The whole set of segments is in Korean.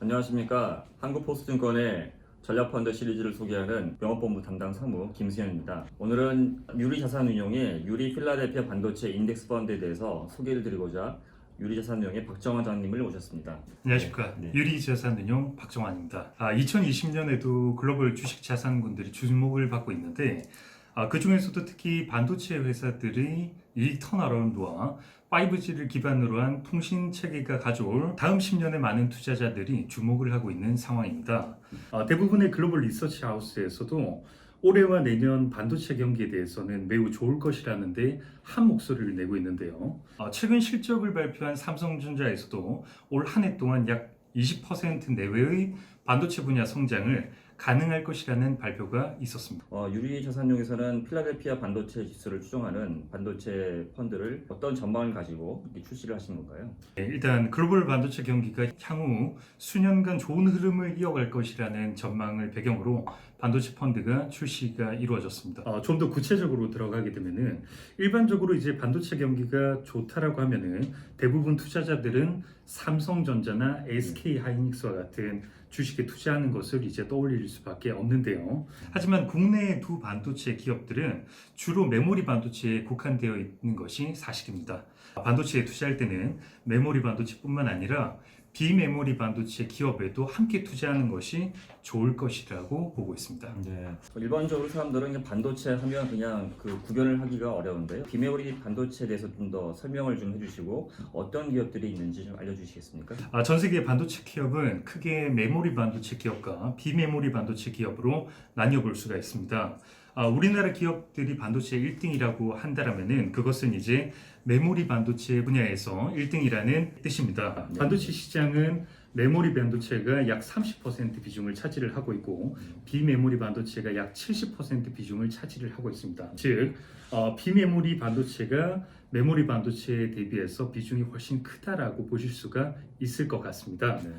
안녕하십니까. 한국포스증권의 전략펀드 시리즈를 소개하는 영업본부 담당 사무 김수현입니다. 오늘은 유리자산운용의 유리필라델피아 반도체 인덱스 펀드에 대해서 소개를 드리고자 유리자산운용의 박정환 장님을 모셨습니다. 안녕하십니까. 네. 유리자산운용 박정환입니다. 2020년에도 글로벌 주식 자산군들이 주목을 받고 있는데 그 중에서도 특히 반도체 회사들의 이익 턴어라운드와 5G를 기반으로 한 통신 체계가 가져올 다음 10년의 많은 투자자들이 주목을 하고 있는 상황입니다. 대부분의 글로벌 리서치 하우스에서도 올해와 내년 반도체 경기에 대해서는 매우 좋을 것이라는데 한 목소리를 내고 있는데요. 최근 실적을 발표한 삼성전자에서도 올 한 해 동안 약 20% 내외의 반도체 분야 성장을 가능할 것이라는 발표가 있었습니다. 유리자산용에서는 필라델피아 반도체 지수를 추종하는 반도체 펀드를 어떤 전망을 가지고 이렇게 출시를 하신 건가요? 일단 글로벌 반도체 경기가 향후 수년간 좋은 흐름을 이어갈 것이라는 전망을 배경으로 반도체 펀드가 출시가 이루어졌습니다. 좀 더 구체적으로 들어가게 되면은 일반적으로 이제 반도체 경기가 좋다라고 하면은 대부분 투자자들은 삼성전자나 SK 하이닉스와 같은 주식에 투자하는 것을 이제 떠올릴 수밖에 없는데요. 하지만 국내의 두 반도체 기업들은 주로 메모리 반도체에 국한되어 있는 것이 사실입니다. 반도체에 투자할 때는 메모리 반도체뿐만 아니라 비메모리 반도체 기업에도 함께 투자하는 것이 좋을 것이라고 보고 있습니다. 네. 일반적으로 사람들은 그냥 반도체 하면 그냥 그 구별을 하기가 어려운데요. 비메모리 반도체에 대해서 좀 더 설명을 좀 해주시고 어떤 기업들이 있는지 좀 알려주시겠습니까? 전 세계 반도체 기업은 크게 메모리 반도체 기업과 비메모리 반도체 기업으로 나뉘어 볼 수가 있습니다. 우리나라 기업들이 반도체 1등이라고 한다면은 그것은 이제 메모리 반도체 분야에서 1등이라는 뜻입니다. 네. 반도체 시장은 메모리 반도체가 약 30% 비중을 차지를 하고 있고 비메모리 반도체가 약 70% 비중을 차지를 하고 있습니다. 즉 비메모리 반도체가 메모리 반도체에 대비해서 비중이 훨씬 크다라고 보실 수가 있을 것 같습니다. 네.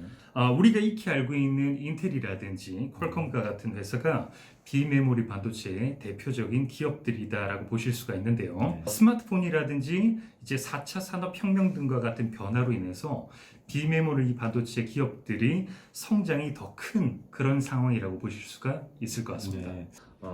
우리가 익히 알고 있는 인텔이라든지 퀄컴과 같은 회사가 비메모리 반도체의 대표적인 기업들이다라고 보실 수가 있는데요. 네. 스마트폰이라든지 이제 4차 산업혁명 등과 같은 변화로 인해서 비메모리 반도체 기업들이 성장이 더 큰 그런 상황이라고 보실 수가 있을 것 같습니다. 네.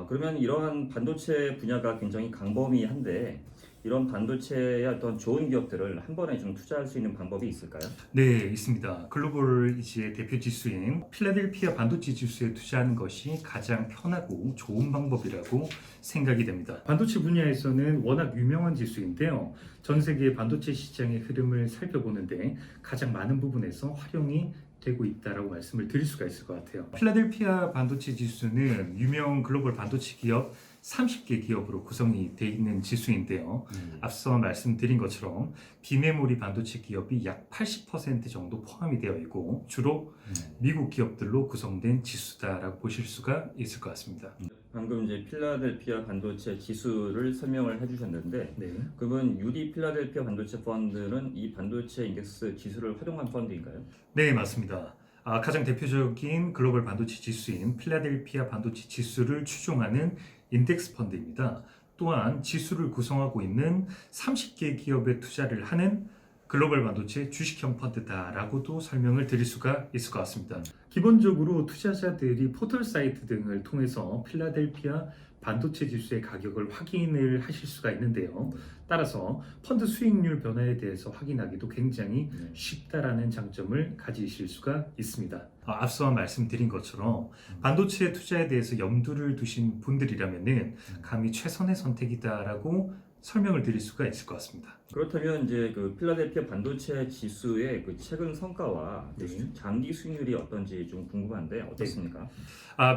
그러면 이러한 반도체 분야가 굉장히 광범위한데 이런 반도체의 어떤 좋은 기업들을 한 번에 좀 투자할 수 있는 방법이 있을까요? 네, 있습니다. 글로벌 이제 대표 지수인 필라델피아 반도체 지수에 투자하는 것이 가장 편하고 좋은 방법이라고 생각이 됩니다. 반도체 분야에서는 워낙 유명한 지수인데요. 전 세계 반도체 시장의 흐름을 살펴보는데 가장 많은 부분에서 활용이 되고 있다라고 말씀을 드릴 수가 있을 것 같아요. 필라델피아 반도체 지수는 유명 글로벌 반도체 기업 30개 기업으로 구성이 되어 있는 지수인데요. 앞서 말씀드린 것처럼 비메모리 반도체 기업이 약 80% 정도 포함이 되어 있고 주로 미국 기업들로 구성된 지수다라고 보실 수가 있을 것 같습니다. 방금 이제 필라델피아 반도체 지수를 설명을 해주셨는데 네. 그러면 유리 필라델피아 반도체 펀드는 이 반도체 인덱스 지수를 활용한 펀드인가요? 네, 맞습니다. 가장 대표적인 글로벌 반도체 지수인 필라델피아 반도체 지수를 추종하는 인덱스 펀드입니다. 또한 지수를 구성하고 있는 30개 기업에 투자를 하는 글로벌 반도체 주식형 펀드다라고도 설명을 드릴 수가 있을 것 같습니다. 기본적으로 투자자들이 포털 사이트 등을 통해서 필라델피아 반도체 지수의 가격을 확인을 하실 수가 있는데요. 따라서 펀드 수익률 변화에 대해서 확인하기도 굉장히 쉽다라는 장점을 가지실 수가 있습니다. 앞서 말씀드린 것처럼 반도체 투자에 대해서 염두를 두신 분들이라면은 감히 최선의 선택이다라고 설명을 드릴 수가 있을 것 같습니다. 그렇다면 이제 그 필라델피아 반도체 지수의 그 최근 성과와 네. 장기 수익률이 어떤지 좀 궁금한데 어떻습니까?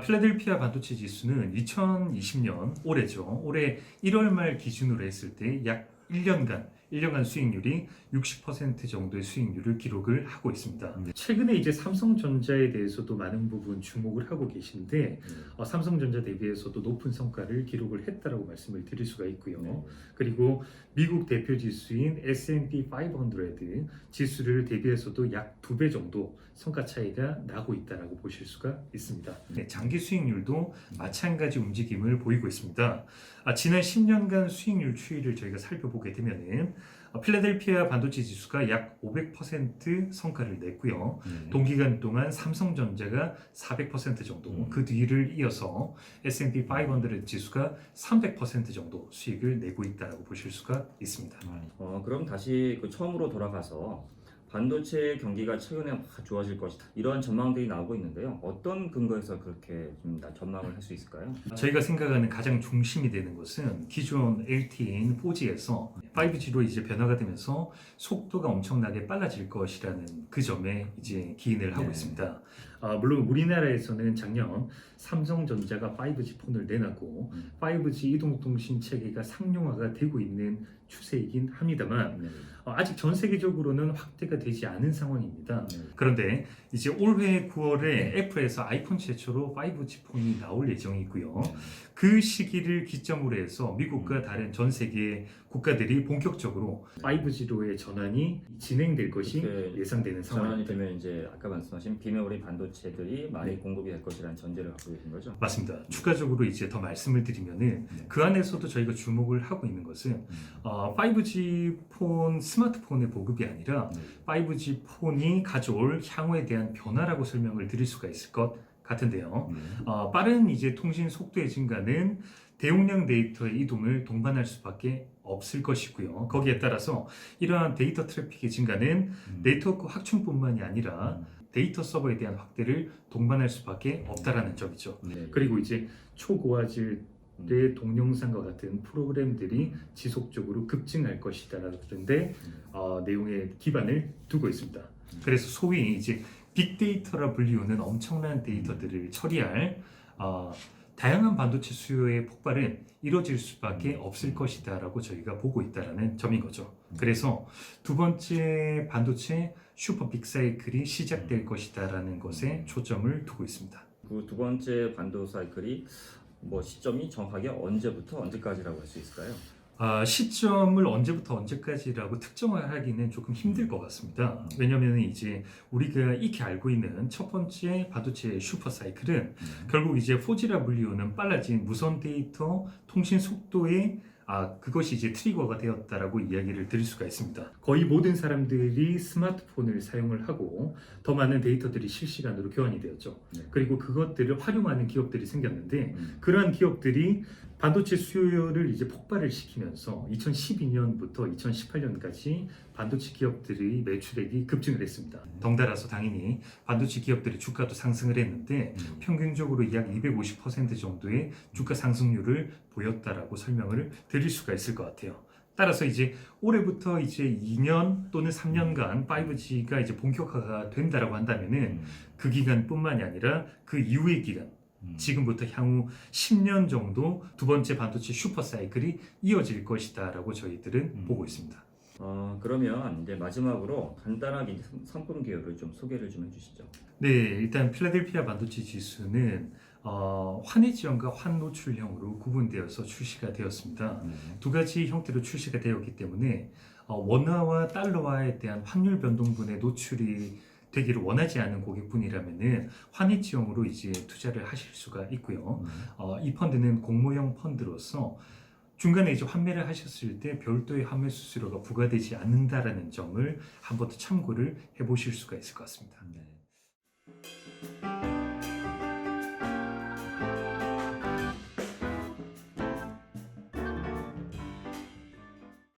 필라델피아 반도체 지수는 2020년 올해죠. 올해 1월 말 기준으로 했을 때 약 1년간 수익률이 60% 정도의 수익률을 기록을 하고 있습니다. 최근에 이제 삼성전자에 대해서도 많은 부분 주목을 하고 계신데 삼성전자 대비해서도 높은 성과를 기록을 했다라고 말씀을 드릴 수가 있고요. 그리고 미국 대표 지수인 S&P 500 지수를 대비해서도 약 2배 정도 성과 차이가 나고 있다라고 보실 수가 있습니다. 장기 수익률도 마찬가지 움직임을 보이고 있습니다. 지난 10년간 수익률 추이를 저희가 살펴보면 보게 되면은 필라델피아 반도체 지수가 약 500% 성과를 냈고요. 동기간 동안 삼성전자가 400% 정도, 그 뒤를 이어서 S&P 500 지수가 300% 정도 수익을 내고 있다고 보실 수가 있습니다. 그럼 다시 그 처음으로 돌아가서 반도체 경기가 최근에 막 좋아질 것이다, 이러한 전망들이 나오고 있는데요. 어떤 근거에서 그렇게 좀 전망을 할 수 있을까요? 저희가 생각하는 가장 중심이 되는 것은 기존 LTE인 4G에서 5G로 이제 변화가 되면서 속도가 엄청나게 빨라질 것이라는 그 점에 이제 기인을 하고 있습니다. 물론 우리나라에서는 작년 삼성전자가 5G 폰을 내놨고 5G 이동통신 체계가 상용화가 되고 있는 추세이긴 합니다만 아직 전 세계적으로는 확대가 되지 않은 상황입니다. 그런데 이제 올해 9월에 애플에서 아이폰 최초로 5G 폰이 나올 예정이고요. 그 시기를 기점으로 해서 미국과 다른 전 세계 국가들이 본격적으로 5G로의 전환이 진행될 것이 예상되는 전환이 상황입니다. 되면 이제 아까 말씀하신 비메모리 반도체들이 많이 공급이 될 것이라는 전제를 갖고 계신 거죠? 맞습니다. 추가적으로 이제 더 말씀을 드리면은 그 안에서도 저희가 주목을 하고 있는 것은 5G 폰 스마트폰의 보급이 아니라 5G 폰이 가져올 향후에 대한 변화라고 설명을 드릴 수가 있을 것 같은데요. 빠른 이제 통신 속도의 증가는 대용량 데이터의 이동을 동반할 수밖에 없을 것이고요. 거기에 따라서 이러한 데이터 트래픽의 증가는 네트워크 확충뿐만이 아니라 데이터 서버에 대한 확대를 동반할 수밖에 없다라는 점이죠. 그리고 이제 초고화질의 동영상과 같은 프로그램들이 지속적으로 급증할 것이다라는데 내용에 기반을 두고 있습니다. 그래서 소위 이제 빅데이터라 불리우는 엄청난 데이터들을 처리할 다양한 반도체 수요의 폭발은 이뤄질 수밖에 없을 것이다라고 저희가 보고 있다라는 점인 거죠. 그래서 두 번째 반도체 슈퍼 빅사이클이 시작될 것이다라는 것에 초점을 두고 있습니다. 그 두 번째 반도 사이클이 뭐 시점이 정확하게 언제부터 언제까지라고 할 수 있을까요? 시점을 언제부터 언제까지라고 특정을 하기는 조금 힘들 것 같습니다. 왜냐하면 이제 우리가 익히 알고 있는 첫 번째 반도체 슈퍼 사이클은 결국 이제 4G라 불리우는 빨라진 무선 데이터 통신 속도의 그것이 이제 트리거가 되었다라고 이야기를 드릴 수가 있습니다. 거의 모든 사람들이 스마트폰을 사용을 하고 더 많은 데이터들이 실시간으로 교환이 되었죠. 그리고 그것들을 활용하는 기업들이 생겼는데 그러한 기업들이 반도체 수요를 이제 폭발을 시키면서 2012년부터 2018년까지 반도체 기업들의 매출액이 급증을 했습니다. 덩달아서 당연히 반도체 기업들의 주가도 상승을 했는데 평균적으로 약 250% 정도의 주가 상승률을 보였다라고 설명을 드릴 수가 있을 것 같아요. 따라서 이제 올해부터 이제 2년 또는 3년간 5G가 이제 본격화가 된다라고 한다면은 그 기간뿐만이 아니라 그 이후의 기간, 지금부터 향후 10년 정도 두 번째 반도체 슈퍼 사이클이 이어질 것이다라고 저희들은 보고 있습니다. 그러면 이제 마지막으로 간단하게 상품 계열을 좀 소개를 좀 해주시죠. 네, 일단 필라델피아 반도체 지수는 환해 지형과 환 노출형으로 구분되어서 출시가 되었습니다. 두 가지 형태로 출시가 되었기 때문에 원화와 달러화에 대한 환율 변동분의 노출이 되기를 원하지 않은 고객분이라면은 환해 지형으로 이제 투자를 하실 수가 있고요. 이 펀드는 공모형 펀드로서 중간에 이제 환매를 하셨을 때 별도의 환매 수수료가 부과되지 않는다라는 점을 한 번 더 참고를 해보실 수가 있을 것 같습니다.